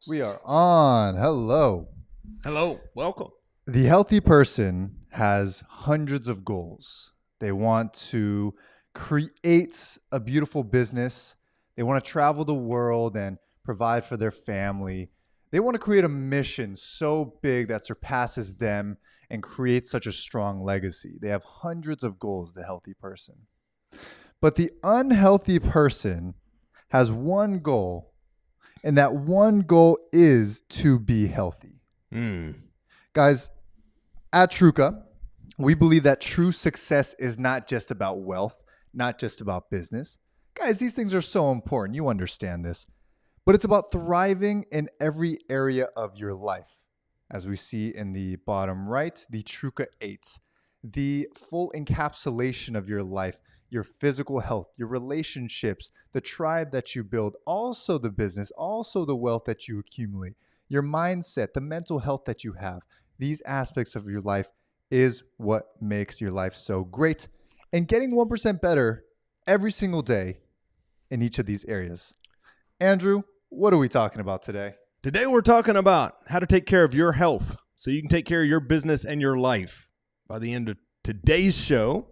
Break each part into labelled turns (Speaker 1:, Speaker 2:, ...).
Speaker 1: We are on. Hello.
Speaker 2: Hello, welcome.
Speaker 1: The healthy person has hundreds of goals. They want to create a beautiful business. They want to travel the world and provide for their family. They want to create a mission so big that surpasses them and creates such a strong legacy. They have hundreds of goals, the healthy person. But the unhealthy person has one goal, and that one goal is to be healthy. Guys, at Truca, we believe that true success is not just about wealth, not just about business. Guys, these things are so important. You understand this. But it's about thriving in every area of your life. As we see in the bottom right, the Truca 8, the full encapsulation of your life, your physical health, your relationships, the tribe that you build, also the business, also the wealth that you accumulate, your mindset, the mental health that you have. These aspects of your life is what makes your life so great. And getting 1% better every single day in each of these areas. Andrew, what are we talking about today?
Speaker 2: Today we're talking about how to take care of your health so you can take care of your business and your life. By the end of today's show,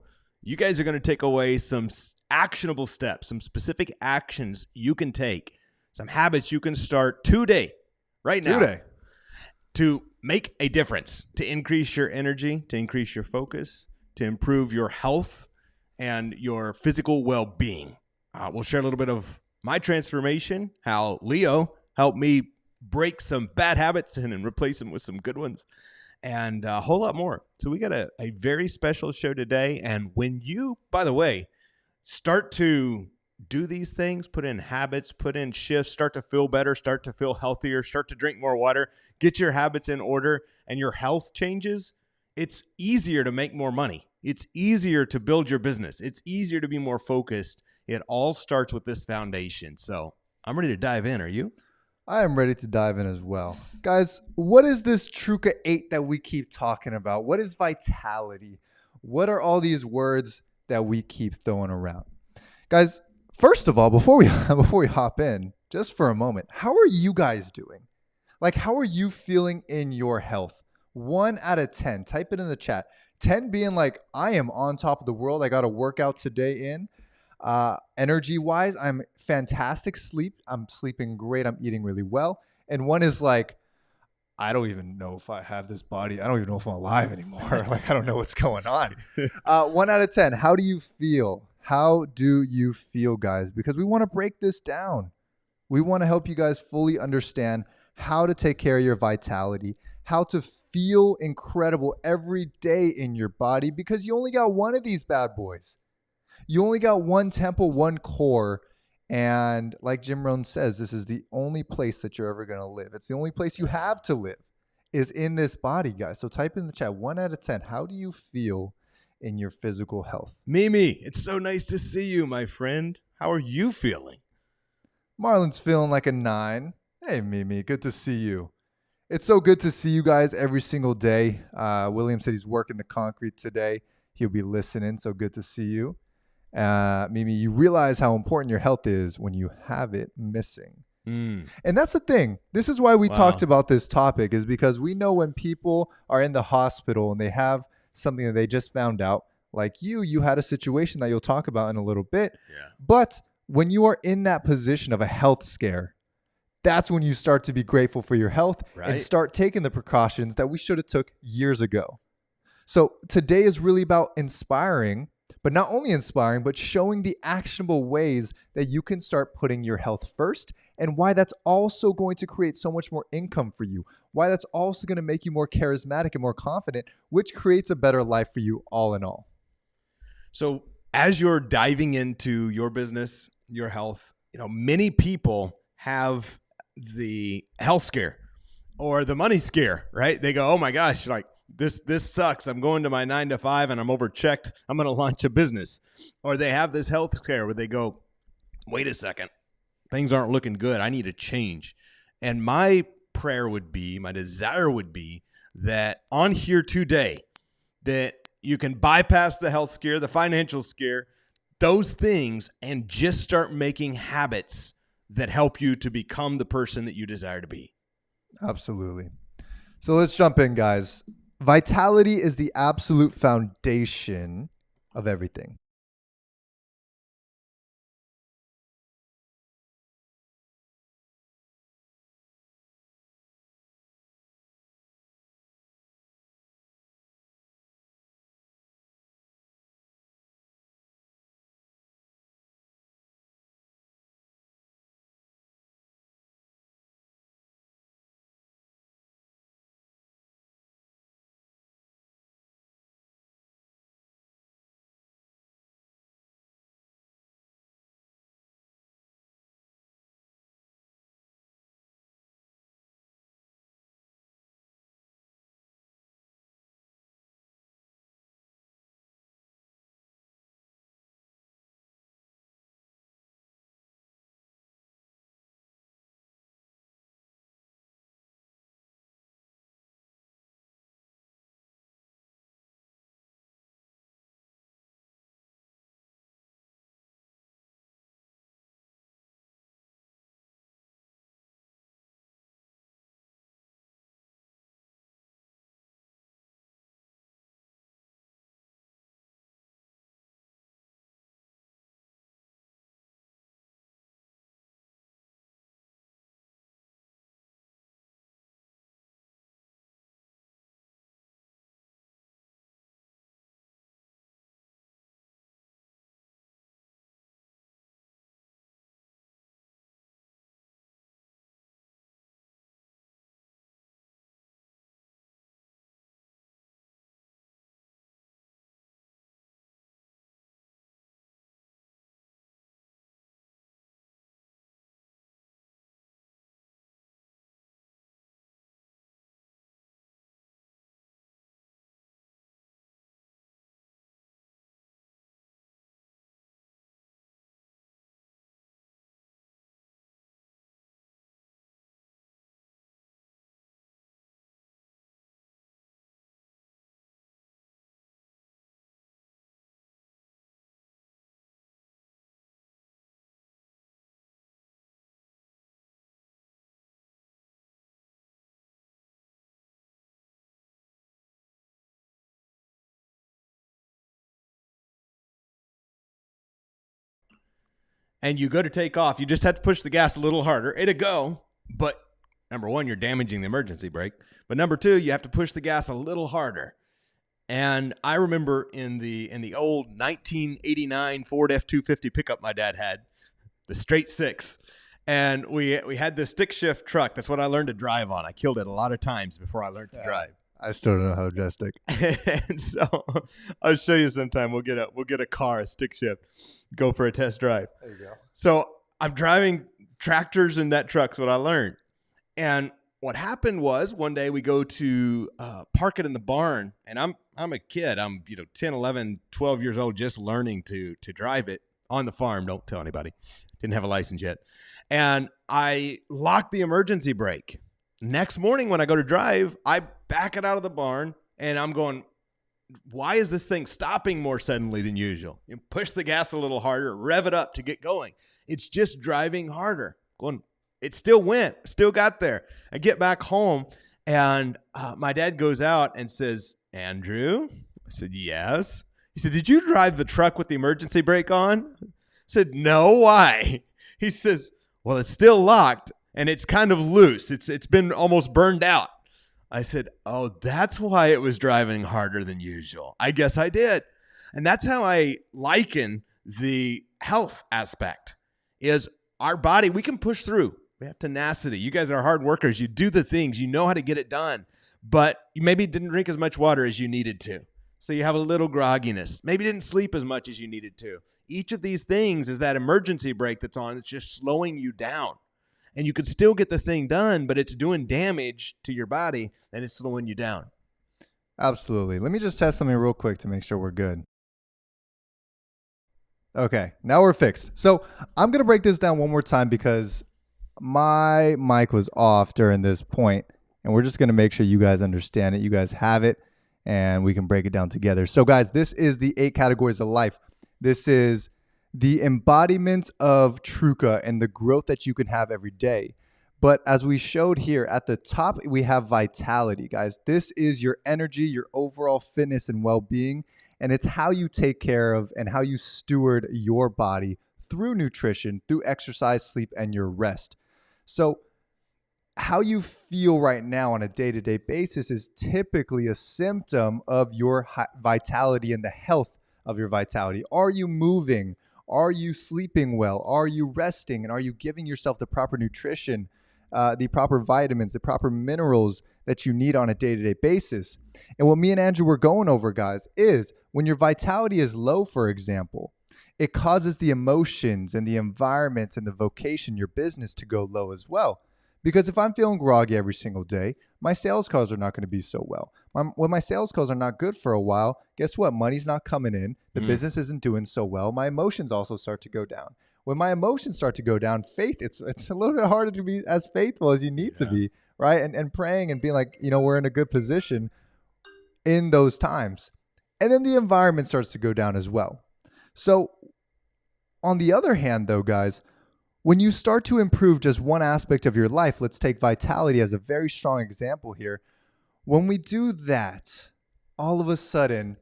Speaker 2: you guys are going to take away some actionable steps, some specific actions you can take, some habits you can start today, right now, to make a difference, to increase your energy, to increase your focus, to improve your health and your physical well-being. We'll share a little bit of my transformation, how Leo helped me break some bad habits and replace them with some good ones, and a whole lot more. So we got a very special show today. And when you, by the way, start to do these things, put in habits, put in shifts, start to feel better, start to feel healthier, start to drink more water, get your habits in order, and your health changes, it's easier to make more money. It's easier to build your business. It's easier to be more focused. It all starts with this foundation. So I'm ready to dive in. Are you?
Speaker 1: I am ready to dive in as well. Guys, what is this Truca 8 that we keep talking about? What is vitality? What are all these words that we keep throwing around? Guys, first of all, before we hop in, just for a moment, how are you guys doing? Like, how are you feeling in your health? 1 out of 10. Type it in the chat. 10 being like, I am on top of the world. I got a workout today in. Energy-wise, I'm fantastic sleep. I'm sleeping great. I'm eating really well. And 1 is like, I don't even know if I have this body. I don't even know if I'm alive anymore. Like, I don't know what's going on. 1 out of 10. How do you feel? How do you feel, guys? Because we want to break this down. We want to help you guys fully understand how to take care of your vitality, how to feel incredible every day in your body, because you only got one of these bad boys. You only got one temple, one core. And like Jim Rohn says, this is the only place that you're ever going to live. It's the only place you have to live is in this body, guys. So type in the chat, 1 out of 10. How do you feel in your physical health?
Speaker 2: Mimi, it's so nice to see you, my friend. How are you feeling?
Speaker 1: Marlon's feeling like a 9. Hey, Mimi, good to see you. It's so good to see you guys every single day. William said he's working the concrete today. He'll be listening, so good to see you. Mimi, you realize how important your health is when you have it missing. And that's the thing. This is why we talked about this topic, is because we know when people are in the hospital and they have something that they just found out, like you had a situation that you'll talk about in a little bit. Yeah. But when you are in that position of a health scare, that's when you start to be grateful for your health and start taking the precautions that we should have took years ago. So today is really about inspiring, but not only inspiring, but showing the actionable ways that you can start putting your health first, and why that's also going to create so much more income for you, why that's also going to make you more charismatic and more confident, which creates a better life for you all in all.
Speaker 2: So as you're diving into your business, your health, many people have the health scare or the money scare, right? They go, oh my gosh, like this sucks. I'm going to my 9 to 5 and I'm overchecked. I'm going to launch a business. Or they have this health scare where they go, wait a second, things aren't looking good. I need a change. And my prayer would be, my desire would be that on here today, that you can bypass the health scare, the financial scare, those things, and just start making habits that help you to become the person that you desire to be.
Speaker 1: Absolutely. So let's jump in, guys. Vitality is the absolute foundation of everything.
Speaker 2: And you go to take off, you just have to push the gas a little harder. It'll go, but number one, you're damaging the emergency brake. But number two, you have to push the gas a little harder. And I remember in the old 1989 Ford F-250 pickup my dad had, the straight six. And we had the stick shift truck. That's what I learned to drive on. I killed it a lot of times before I learned to drive.
Speaker 1: I still don't know how to drive stick.
Speaker 2: And so I'll show you sometime. We'll get a car, a stick shift, go for a test drive.
Speaker 1: There you go.
Speaker 2: So I'm driving tractors in that truck's what I learned. And what happened was one day we go to park it in the barn, and I'm a kid. I'm 10, 11, 12 years old, just learning to drive it on the farm. Don't tell anybody. Didn't have a license yet. And I locked the emergency brake. Next morning when I go to drive, I back it out of the barn, and I'm going, why is this thing stopping more suddenly than usual? You push the gas a little harder, rev it up to get going. It's just driving harder. It still went, still got there. I get back home, and my dad goes out and says, Andrew? I said, yes. He said, did you drive the truck with the emergency brake on? I said, no, why? He says, well, it's still locked, and it's kind of loose. It's been almost burned out. I said, oh, that's why it was driving harder than usual. I guess I did. And that's how I liken the health aspect is our body. We can push through. We have tenacity. You guys are hard workers. You do the things. You know how to get it done. But you maybe didn't drink as much water as you needed to. So you have a little grogginess. Maybe didn't sleep as much as you needed to. Each of these things is that emergency brake that's on. It's just slowing you down. And you could still get the thing done, but it's doing damage to your body and it's slowing you down.
Speaker 1: Absolutely. Let me just test something real quick to make sure we're good. Okay, now we're fixed. So I'm going to break this down one more time because my mic was off during this point, and we're just going to make sure you guys understand it. You guys have it, and we can break it down together. So guys, this is the 8 categories of life. This is the embodiment of Truca and the growth that you can have every day. But as we showed here at the top, we have vitality, guys. This is your energy, your overall fitness and well-being, and it's how you take care of and how you steward your body through nutrition, through exercise, sleep, and your rest. So how you feel right now on a day-to-day basis is typically a symptom of your vitality and the health of your vitality. Are you moving? Are you sleeping well? Are you resting? And are you giving yourself the proper nutrition, the proper vitamins, the proper minerals that you need on a day-to-day basis? And what me and Andrew were going over, guys, is when your vitality is low, for example, it causes the emotions and the environment and the vocation, your business, to go low as well. Because if I'm feeling groggy every single day, my sales calls are not going to be so well. When my sales calls are not good for a while, guess what? Money's not coming in. The business isn't doing so well. My emotions also start to go down. When my emotions start to go down, faith, it's a little bit harder to be as faithful as you need to be, right? And praying and being like, we're in a good position in those times. And then the environment starts to go down as well. So on the other hand, though, guys, when you start to improve just one aspect of your life, let's take vitality as a very strong example here. When we do that, all of a sudden,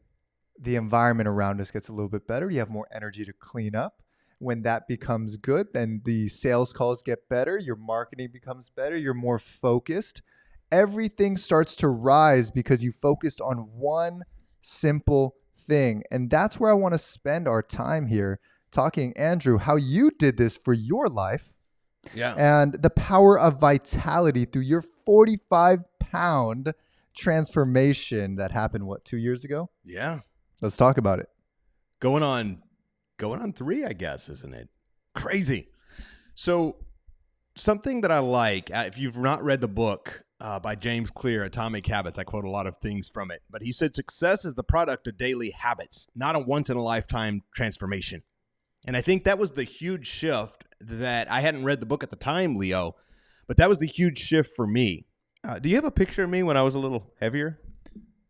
Speaker 1: the environment around us gets a little bit better. You have more energy to clean up. When that becomes good, then the sales calls get better. Your marketing becomes better. You're more focused. Everything starts to rise because you focused on one simple thing. And that's where I want to spend our time here talking, Andrew, how you did this for your life.
Speaker 2: Yeah.
Speaker 1: And the power of vitality through your 45-pound transformation that happened, 2 years ago?
Speaker 2: Yeah.
Speaker 1: Let's talk about it.
Speaker 2: Going on 3, I guess, isn't it? Crazy. So something that I like, if you've not read the book by James Clear, Atomic Habits, I quote a lot of things from it, but he said success is the product of daily habits, not a once-in-a-lifetime transformation. And I think that was the huge shift that I hadn't read the book at the time, Leo, but that was the huge shift for me. Do you have a picture of me when I was a little heavier?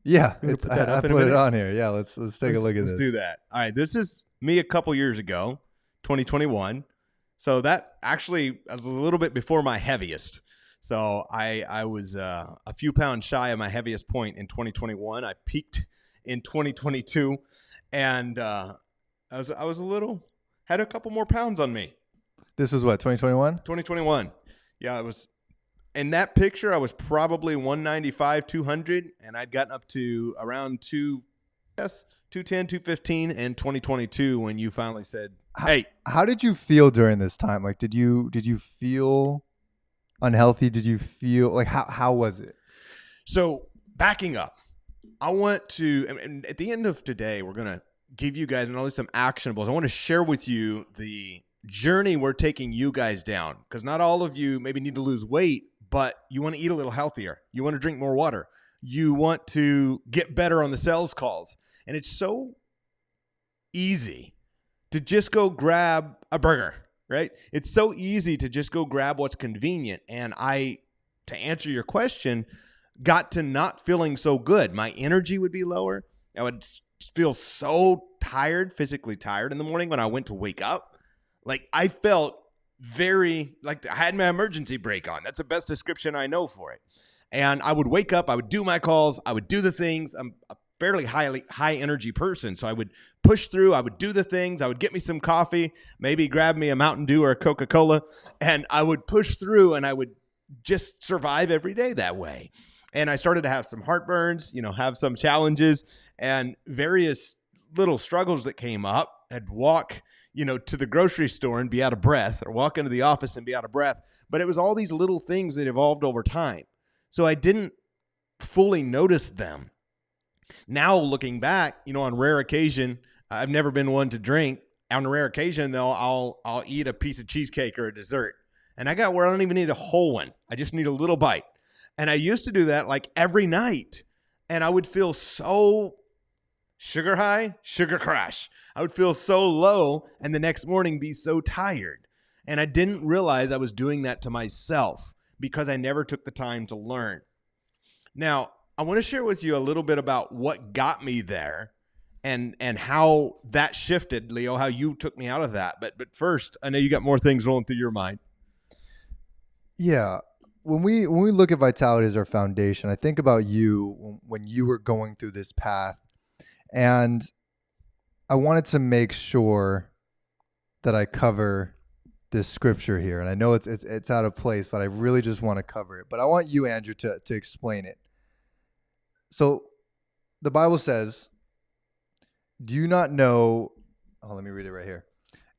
Speaker 1: Yeah,
Speaker 2: I
Speaker 1: put it on here. Yeah, let's take a look at this.
Speaker 2: Let's do that. All right, this is me a couple years ago, 2021. So that actually was a little bit before my heaviest. So I was a few pounds shy of my heaviest point in 2021. I peaked in 2022, and I was a little. Had a couple more pounds on me.
Speaker 1: This was what, 2021?
Speaker 2: 2021. Yeah, it was. In that picture, I was probably 195, 200, and I'd gotten up to around 210, 215 in 2022 when you finally said, hey.
Speaker 1: How did you feel during this time? Like, did you feel unhealthy? Did you feel like, how was it?
Speaker 2: So backing up, I want to, and at the end of today, we're going to give you guys not only some actionables. I want to share with you the journey we're taking you guys down, because not all of you maybe need to lose weight, but you want to eat a little healthier. You want to drink more water. You want to get better on the sales calls. And it's so easy to just go grab a burger, right? It's so easy to just go grab what's convenient. And to answer your question, got to not feeling so good. My energy would be lower. I would feel so tired, physically tired in the morning when I went to wake up. Like I felt very like I had my emergency brake on. That's the best description I know for it. And I would wake up, I would do my calls, I would do the things. I'm a fairly high energy person. So I would push through, I would do the things, I would get me some coffee, maybe grab me a Mountain Dew or a Coca-Cola, and I would push through and I would just survive every day that way. And I started to have some heartburns, have some challenges and various little struggles that came up. I'd walk, to the grocery store and be out of breath, or walk into the office and be out of breath. But it was all these little things that evolved over time. So I didn't fully notice them. Now looking back, on rare occasion, I've never been one to drink. On a rare occasion, though, I'll eat a piece of cheesecake or a dessert. And I got where I don't even need a whole one. I just need a little bite. And I used to do that like every night. And I would feel so sugar high, sugar crash. I would feel so low and the next morning be so tired. And I didn't realize I was doing that to myself because I never took the time to learn. Now, I want to share with you a little bit about what got me there and how that shifted, Leo, how you took me out of that. But first, I know you got more things rolling through your mind.
Speaker 1: Yeah. When we look at vitality as our foundation, I think about you when you were going through this path, and I wanted to make sure that I cover this scripture here. And I know it's out of place, but I really just want to cover it. But I want you, Andrew, to explain it. So the Bible says, "Do you not know?" Oh, let me read it right here.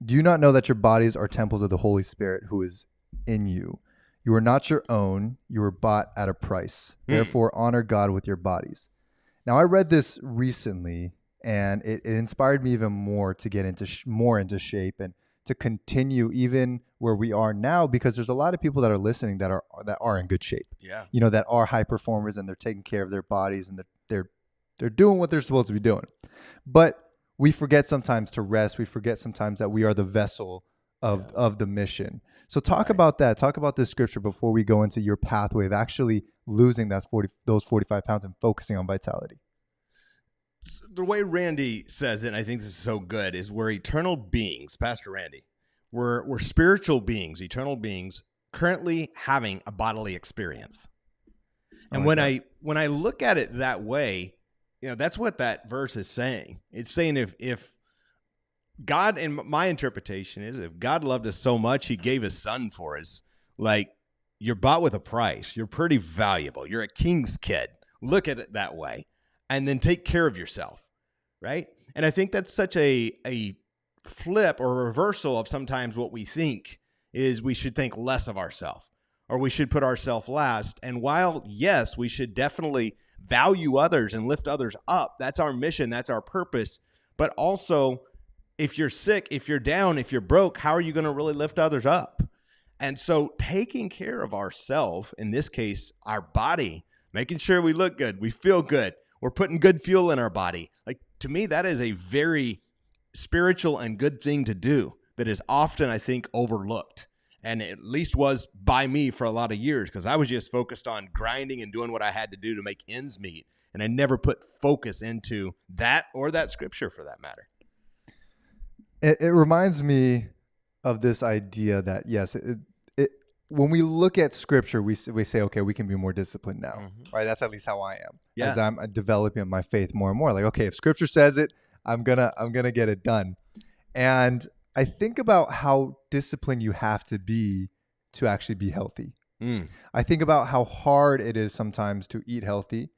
Speaker 1: "Do you not know that your bodies are temples of the Holy Spirit who is in you? You are not your own. You were bought at a price. Therefore, honor God with your bodies." Now, I read this recently, and it inspired me even more to get more into shape and to continue even where we are now, because there's a lot of people that are listening that are in good shape.
Speaker 2: Yeah.
Speaker 1: That are high performers, and they're taking care of their bodies, and they're doing what they're supposed to be doing. But we forget sometimes to rest. We forget sometimes that we are the vessel of the mission. So talk about that. Talk about this scripture before we go into your pathway of actually losing those 45 pounds and focusing on vitality.
Speaker 2: The way Randy says it, and I think this is so good, is we're eternal beings, Pastor Randy. We're spiritual beings, eternal beings, currently having a bodily experience. And when I look at it that way, that's what that verse is saying. It's saying if God, in my interpretation is, if God loved us so much, he gave his son for us. Like, you're bought with a price. You're pretty valuable. You're a king's kid. Look at it that way. And then take care of yourself, right? And I think that's such a flip or reversal of sometimes what we think is we should think less of ourselves, or we should put ourselves last. And while, yes, we should definitely value others and lift others up, that's our mission, that's our purpose. But also, if you're sick, if you're down, if you're broke, how are you going to really lift others up? And so taking care of ourselves, in this case, our body, making sure we look good, we feel good, we're putting good fuel in our body. Like, to me, that is a very spiritual and good thing to do that is often, I think, overlooked. And at least was by me for a lot of years, because I was just focused on grinding and doing what I had to do to make ends meet. And I never put focus into that or that scripture for that matter.
Speaker 1: It reminds me of this idea that, yes, when we look at scripture, we say, okay, we can be more disciplined now, right? That's at least how I am, as I'm developing my faith more and more. Like, okay, if scripture says it, I'm gonna get it done. And I think about how disciplined you have to be to actually be healthy. I think about how hard it is sometimes to eat healthy,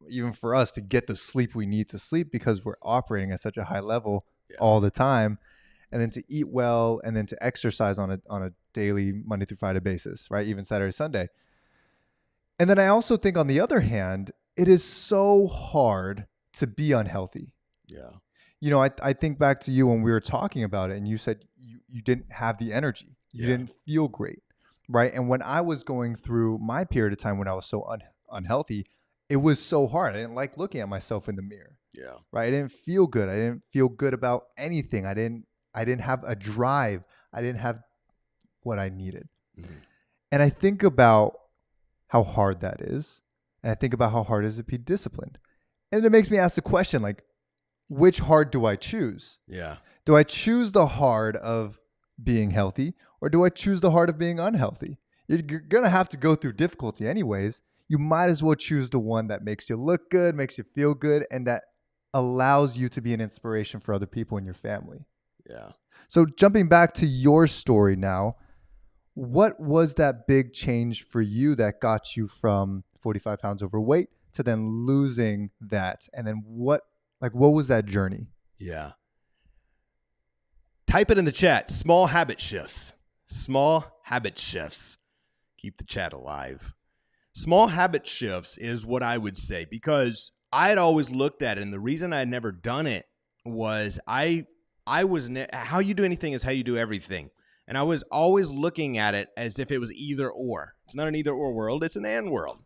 Speaker 1: even for us to get the sleep we need to sleep, because we're operating at such a high level all the time. And then to eat well, and then to exercise on a daily Monday through Friday basis, right? Even Saturday, Sunday. And then I also think, on the other hand, it is so hard to be unhealthy. Yeah. I think back to you when we were talking about it, and you said you didn't have the energy. You didn't feel great, right? And when I was going through my period of time when I was so unhealthy, it was so hard. I didn't like looking at myself in the mirror.
Speaker 2: Yeah.
Speaker 1: Right? I didn't feel good. I didn't feel good about anything. I didn't have a drive. I didn't have what I needed. And I think about how hard that is. And I think about how hard it is to be disciplined. And it makes me ask the question, like, which hard do I choose?
Speaker 2: Yeah.
Speaker 1: Do I choose the hard of being healthy, or do I choose the hard of being unhealthy? You're going to have to go through difficulty anyways. You might as well choose the one that makes you look good, makes you feel good, and that allows you to be an inspiration for other people in your family.
Speaker 2: Yeah.
Speaker 1: So jumping back to your story now, what was that big change for you that got you from 45 pounds overweight to then losing that? And then what was that journey?
Speaker 2: Yeah. Type it in the chat. Small habit shifts. Small habit shifts. Keep the chat alive. Small habit shifts is what I would say, because I had always looked at it, and the reason I had never done it was I was how you do anything is how you do everything. And I was always looking at it as if it was either or. It's not an either or world, it's an and world.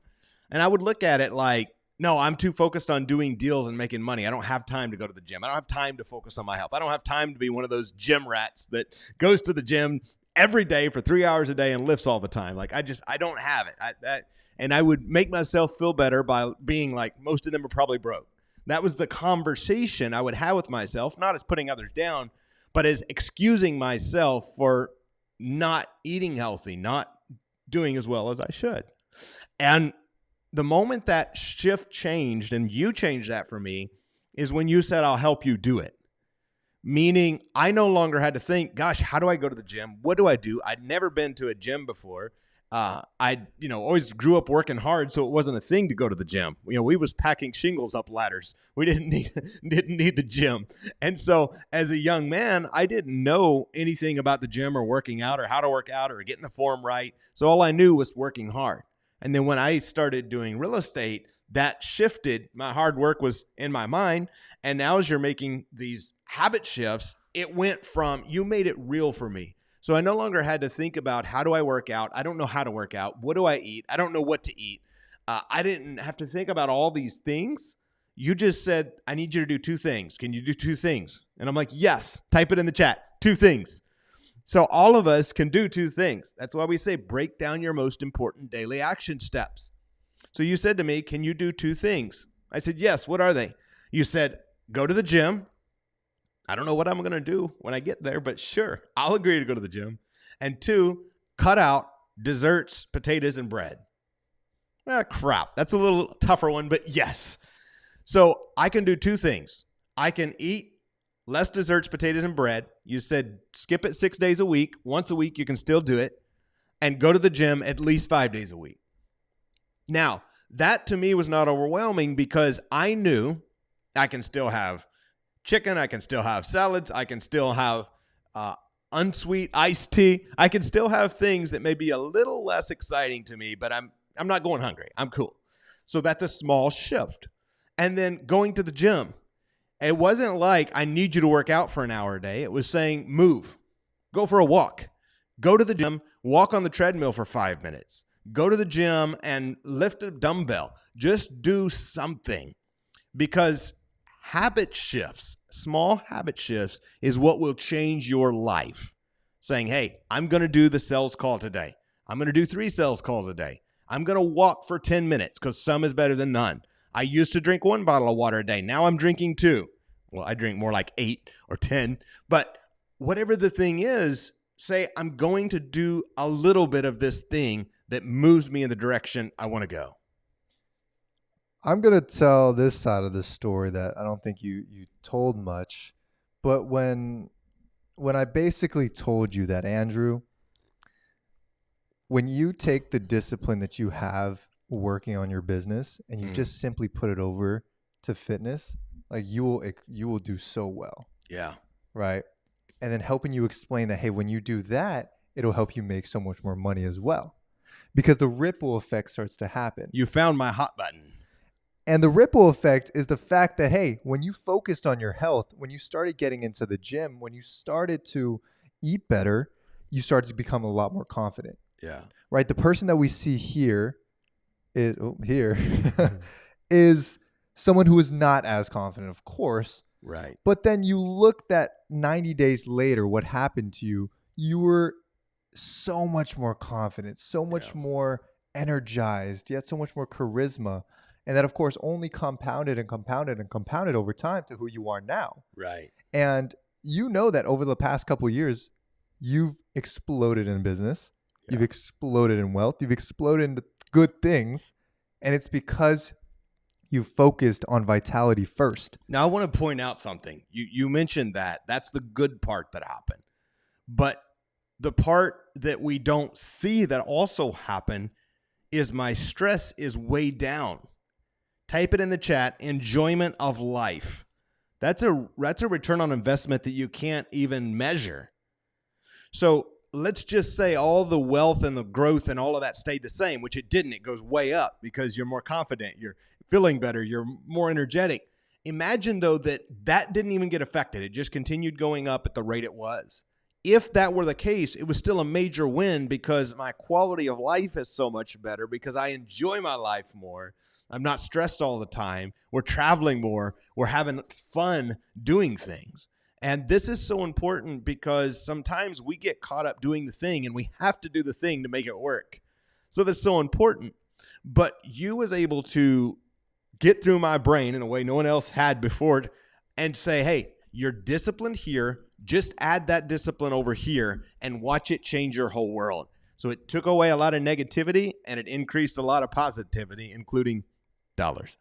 Speaker 2: And I would look at it like, no, I'm too focused on doing deals and making money. I don't have time to go to the gym. I don't have time to focus on my health. I don't have time to be one of those gym rats that goes to the gym every day for 3 hours a day and lifts all the time. Like, I don't have it. And I would make myself feel better by being like, most of them are probably broke. That was the conversation I would have with myself, not as putting others down, but as excusing myself for not eating healthy, not doing as well as I should. And the moment that shift changed and you changed that for me is when you said, I'll help you do it. Meaning I no longer had to think, gosh, how do I go to the gym? What do I do? I'd never been to a gym before. I always grew up working hard, so it wasn't a thing to go to the gym. We was packing shingles up ladders. We didn't need the gym. And so as a young man, I didn't know anything about the gym or working out or how to work out or getting the form right. So all I knew was working hard. And then when I started doing real estate, that shifted. My hard work was in my mind. And now as you're making these habit shifts, it went from, you made it real for me. So I no longer had to think about, how do I work out? I don't know how to work out. What do I eat? I don't know what to eat. I didn't have to think about all these things. You just said, I need you to do 2 things. Can you do 2 things? And I'm like, yes. Type it in the chat. 2 things. So all of us can do 2 things. That's why we say break down your most important daily action steps. So you said to me, can you do 2 things? I said, yes. What are they? You said, go to the gym. I don't know what I'm going to do when I get there, but sure, I'll agree to go to the gym. And 2, cut out desserts, potatoes, and bread. Crap. That's a little tougher one, but yes. So I can do 2 things. I can eat less desserts, potatoes, and bread. You said skip it 6 days a week. Once a week, you can still do it. And go to the gym at least 5 days a week. Now, that to me was not overwhelming because I knew I can still have chicken. I can still have salads. I can still have unsweet iced tea. I can still have things that may be a little less exciting to me, but I'm not going hungry. I'm cool. So that's a small shift. And then going to the gym. It wasn't like I need you to work out for an hour a day. It was saying move, go for a walk, go to the gym, walk on the treadmill for 5 minutes, go to the gym and lift a dumbbell. Just do something, because habit shifts, small habit shifts is what will change your life. Saying, hey, I'm going to do the sales call today. I'm going to do 3 sales calls a day. I'm going to walk for 10 minutes because some is better than none. I used to drink 1 bottle of water a day. Now I'm drinking 2. Well, I drink more like 8 or 10. But whatever the thing is, say I'm going to do a little bit of this thing that moves me in the direction I want to go.
Speaker 1: I'm going to tell this side of the story that I don't think you told much. But when I basically told you that, Andrew, when you take the discipline that you have working on your business and you just simply put it over to fitness, like you will do so well.
Speaker 2: Yeah.
Speaker 1: Right. And then helping you explain that, hey, when you do that, it'll help you make so much more money as well, because the ripple effect starts to happen.
Speaker 2: You found my hot button.
Speaker 1: And the ripple effect is the fact that, hey, when you focused on your health, when you started getting into the gym, when you started to eat better, you started to become a lot more confident.
Speaker 2: Yeah.
Speaker 1: Right. The person that we see here is is someone who is not as confident, of course.
Speaker 2: Right.
Speaker 1: But then you look that 90 days later, what happened to you, you were so much more confident, so much more energized, yet so much more charisma. And that, of course, only compounded and compounded and compounded over time to who you are now.
Speaker 2: Right.
Speaker 1: And you know that over the past couple of years, you've exploded in business. Yeah. You've exploded in wealth. You've exploded into good things. And it's because you focused on vitality first.
Speaker 2: Now, I want to point out something. You mentioned that. That's the good part that happened. But the part that we don't see that also happened is my stress is way down. Type it in the chat, enjoyment of life. That's a return on investment that you can't even measure. So let's just say all the wealth and the growth and all of that stayed the same, which it didn't. It goes way up because you're more confident, you're feeling better, you're more energetic. Imagine, though, that didn't even get affected. It just continued going up at the rate it was. If that were the case, it was still a major win because my quality of life is so much better because I enjoy my life more. I'm not stressed all the time. We're traveling more. We're having fun doing things. And this is so important because sometimes we get caught up doing the thing and we have to do the thing to make it work. So that's so important. But you was able to get through my brain in a way no one else had before and say, hey, you're disciplined here. Just add that discipline over here and watch it change your whole world. So it took away a lot of negativity and it increased a lot of positivity, including dollars.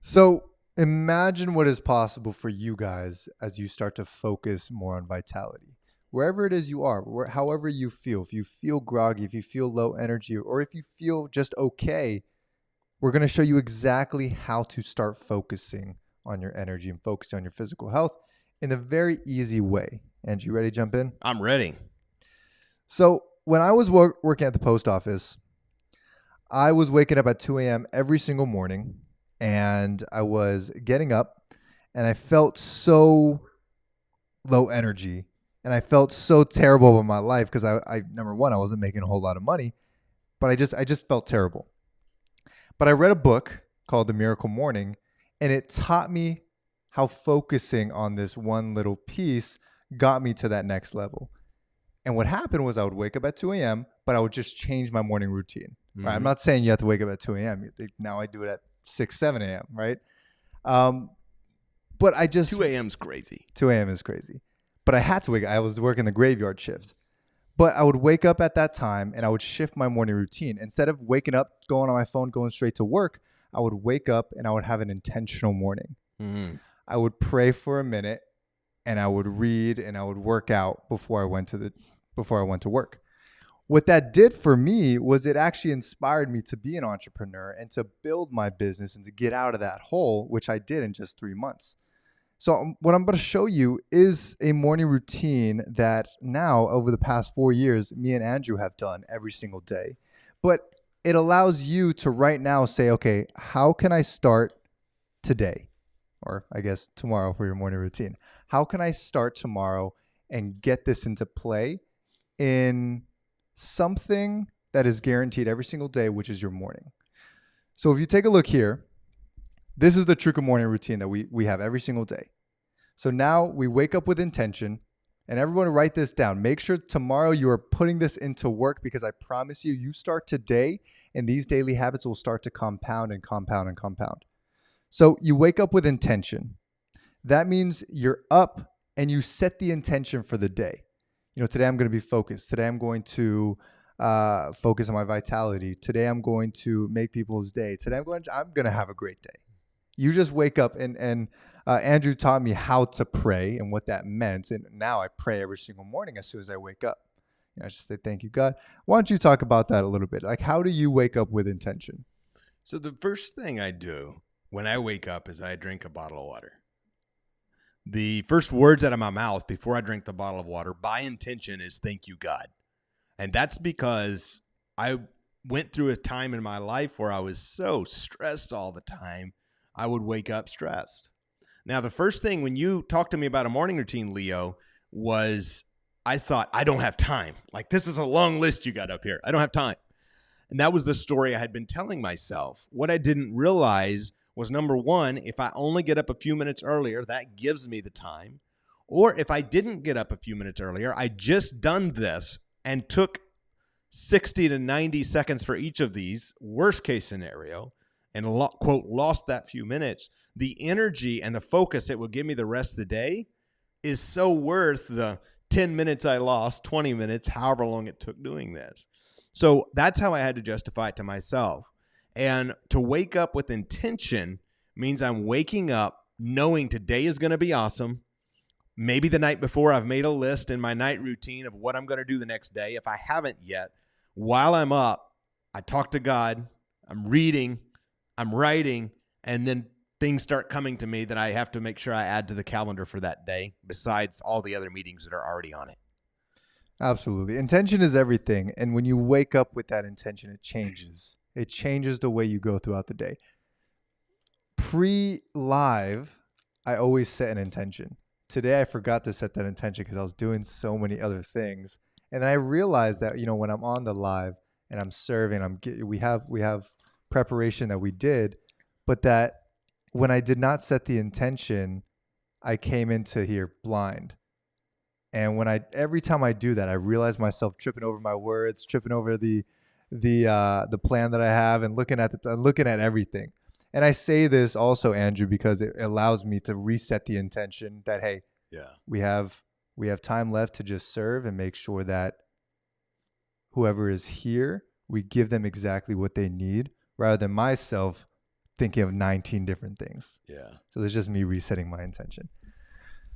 Speaker 1: So imagine what is possible for you guys as you start to focus more on vitality. Wherever it is you are, however you feel, if you feel groggy, if you feel low energy, or if you feel just okay, we're going to show you exactly how to start focusing on your energy and focusing on your physical health in a very easy way. And you ready to jump in?
Speaker 2: I'm ready.
Speaker 1: So when I was working at the post office, I was waking up at 2 a.m. every single morning, and I was getting up, and I felt so low energy, and I felt so terrible about my life because I number one, I wasn't making a whole lot of money, but I just felt terrible. But I read a book called The Miracle Morning, and it taught me how focusing on this one little piece got me to that next level. And what happened was I would wake up at 2 a.m., but I would just change my morning routine.
Speaker 2: Mm-hmm.
Speaker 1: Right? I'm not saying you have to wake up at 2 a.m. Now I do it at 6, 7 a.m., right? But I just...
Speaker 2: 2 a.m. is crazy.
Speaker 1: 2 a.m. is crazy. But I had to wake up. I was working the graveyard shift. But I would wake up at that time and I would shift my morning routine. Instead of waking up, going on my phone, going straight to work, I would wake up and I would have an intentional morning.
Speaker 2: Mm-hmm.
Speaker 1: I would pray for a minute and I would read and I would work out before I went to work. What that did for me was it actually inspired me to be an entrepreneur and to build my business and to get out of that hole, which I did in just 3 months. So what I'm going to show you is a morning routine that now over the past 4 years, me and Andrew have done every single day. But it allows you to right now say, okay, how can I start today? Or I guess tomorrow for your morning routine. How can I start tomorrow and get this into play in something that is guaranteed every single day, which is your morning? So if you take a look here, this is the Truca morning routine that we have every single day. So now we wake up with intention, and everyone write this down. Make sure tomorrow you are putting this into work, because I promise you, you start today and these daily habits will start to compound and compound and compound. So you wake up with intention. That means you're up and you set the intention for the day. Today I'm going to be focused. Today I'm going to focus on my vitality. Today I'm going to make people's day. Today I'm going to have a great day. You just wake up, and Andrew taught me how to pray and what that meant. And now I pray every single morning as soon as I wake up. I just say, thank you, God. Why don't you talk about that a little bit? Like, how do you wake up with intention?
Speaker 2: So the first thing I do when I wake up is I drink a bottle of water. The first words out of my mouth before I drink the bottle of water by intention is thank you, God. And that's because I went through a time in my life where I was so stressed all the time, I would wake up stressed. Now, the first thing when you talked to me about a morning routine, Leo, was I thought, I don't have time. Like, this is a long list you got up here. I don't have time. And that was the story I had been telling myself. What I didn't realize was, number one, if I only get up a few minutes earlier, that gives me the time. Or if I didn't get up a few minutes earlier, I just done this and took 60 to 90 seconds for each of these, worst case scenario, and quote, lost that few minutes, the energy and the focus it will give me the rest of the day is so worth the 10 minutes I lost, 20 minutes, however long it took doing this. So that's how I had to justify it to myself. And to wake up with intention means I'm waking up knowing today is going to be awesome. Maybe the night before I've made a list in my night routine of what I'm going to do the next day. If I haven't yet, while I'm up, I talk to God, I'm reading, I'm writing, and then things start coming to me that I have to make sure I add to the calendar for that day, besides all the other meetings that are already on it.
Speaker 1: Absolutely. Intention is everything. And when you wake up with that intention, it changes. It changes the way you go throughout the day. Pre-live, I always set an intention. Today, I forgot to set that intention because I was doing so many other things. And then I realized that, when I'm on the live and I'm serving, we have preparation that we did, but that when I did not set the intention, I came into here blind. And every time I do that, I realize myself tripping over my words, tripping over the plan that I have, and looking at everything. And I say this also, Andrew, because it allows me to reset the intention that, hey, we have time left to just serve and make sure that whoever is here, we give them exactly what they need rather than myself thinking of 19 different things.
Speaker 2: Yeah.
Speaker 1: So that's just me resetting my intention.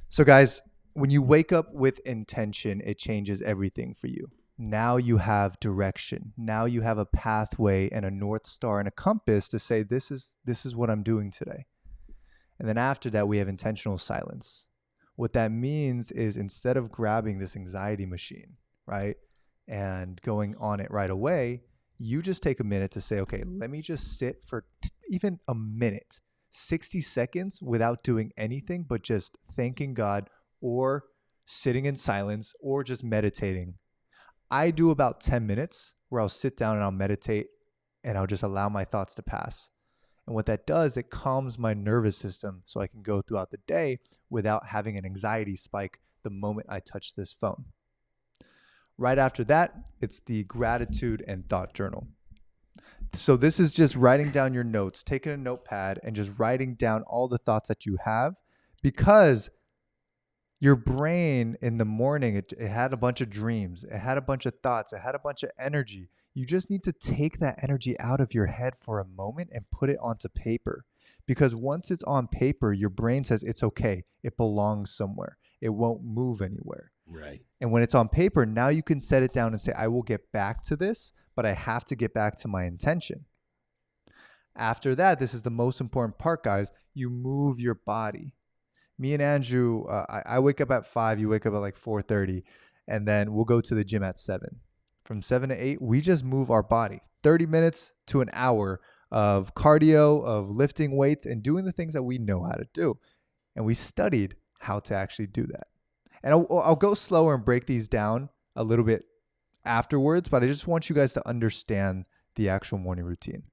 Speaker 1: So guys, when you wake up with intention, it changes everything for you. Now you have direction. Now you have a pathway and a North Star and a compass to say, this is what I'm doing today. And then after that, we have intentional silence. What that means is instead of grabbing this anxiety machine, right, and going on it right away, you just take a minute to say, okay, let me just sit for even a minute, 60 seconds without doing anything but just thanking God or sitting in silence or just meditating. I do about 10 minutes where I'll sit down and I'll meditate and I'll just allow my thoughts to pass. And what that does, it calms my nervous system so I can go throughout the day without having an anxiety spike the moment I touch this phone. Right after that, it's the gratitude and thought journal. So this is just writing down your notes, taking a notepad and just writing down all the thoughts that you have, because your brain in the morning, it had a bunch of dreams, it had a bunch of thoughts, it had a bunch of energy. You just need to take that energy out of your head for a moment and put it onto paper. Because once it's on paper, your brain says it's okay. It belongs somewhere. It won't move anywhere.
Speaker 2: Right.
Speaker 1: And when it's on paper, now you can set it down and say, I will get back to this, but I have to get back to my intention. After that, this is the most important part, guys. You move your body. Me and Andrew, I wake up at 5, you wake up at like 4:30, and then we'll go to the gym at 7. From 7 to 8, we just move our body. 30 minutes to an hour of cardio, of lifting weights, and doing the things that we know how to do. And we studied how to actually do that. And I'll go slower and break these down a little bit afterwards, but I just want you guys to understand the actual morning routine.